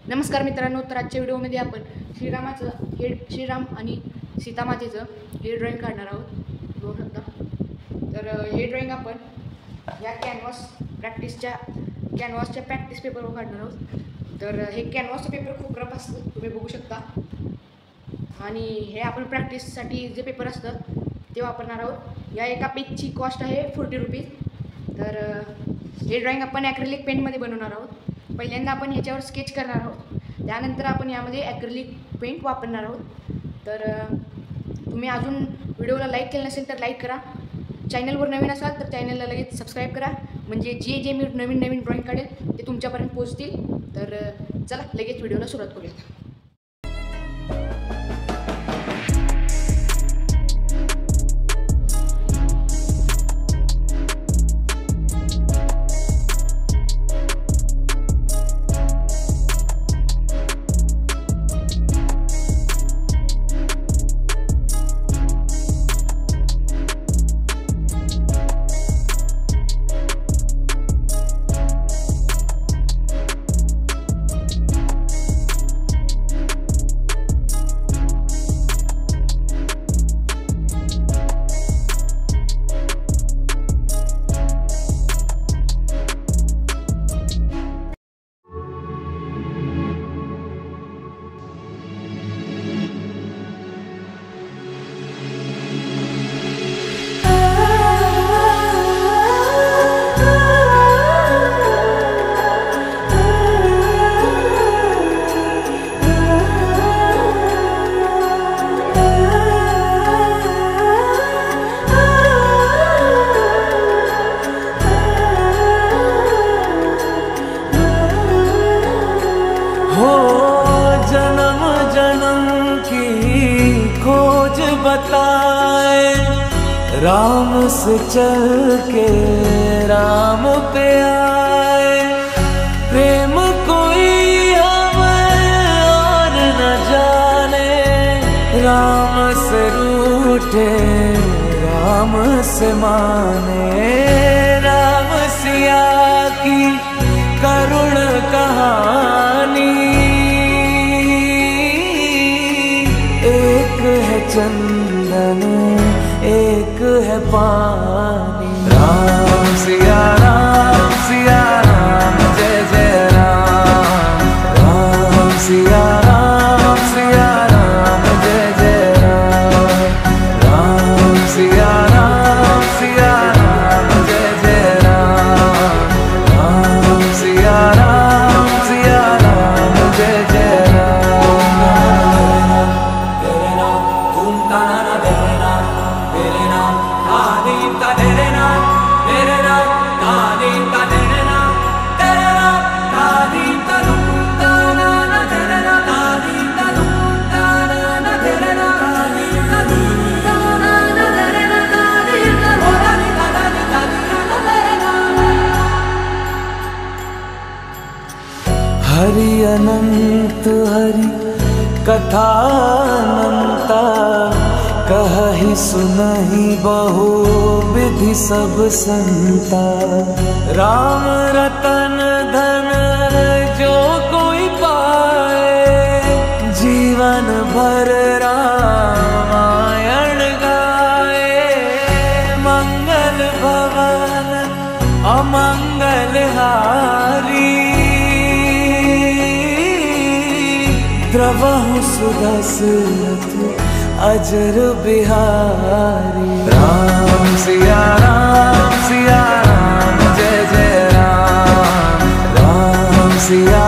नमस्कार मित्रांनो, तर आजच्या व्हिडिओमध्ये आपण श्रीराम आणि सीतामातेचं हेड ड्रॉइंग काढणार आहोत. बघू शकता. तर हे ड्रॉइंग आपण या कॅनव्हासच्या प्रॅक्टिस पेपरवर काढणार आहोत. तर हे कॅनव्हासचं पेपर खूप रफ असतं, तुम्ही बघू शकता. आणि हे आपण प्रॅक्टिससाठी जे पेपर असतं ते वापरणार आहोत. या एका पेजची कॉस्ट आहे 40 रुपीज. तर हे ड्रॉइंग आपण ॲक्रेलिक पेनमध्ये बनवणार आहोत. पहिल्यांदा आपण ह्याच्यावर स्केच करणार आहोत, त्यानंतर आपण यामध्ये ॲक्रेलिक पेंट वापरणार आहोत. तर तुम्ही अजून व्हिडिओला लाईक केलं नसेल तर लाईक करा. चॅनलवर नवीन असाल तर चॅनलला लगेच सबस्क्राईब करा, म्हणजे जे मी नवीन ड्रॉइंग काढेल ते तुमच्यापर्यंत पोहोचतील. तर चला लगेच व्हिडिओला सुरुवात करूया. जन्म जन्म की खोज बताए, राम से चल के राम पे आए। प्रेम कोई हमें और न जाने, राम से रूठे राम से माने। राम सिया की करुण कहानी, एक है चंदन एक है पानी। राम सिया राम जय जय राम। राम सिया राम जय जय राम। राम सिया राम जय जय राम। राम सिया राम जय जय राम। हरि अनंत हरि कथा अनंता, कहहि सुनहि बहु विधि सब संता। राम रतन धन जो कोई पाए, जीवन भर रामायण गाए। मंगल भवन अमंगल हारी, द्रवहु सुदशरथ अजर बिहारी। राम सिया राम जय जय राम। राम सिया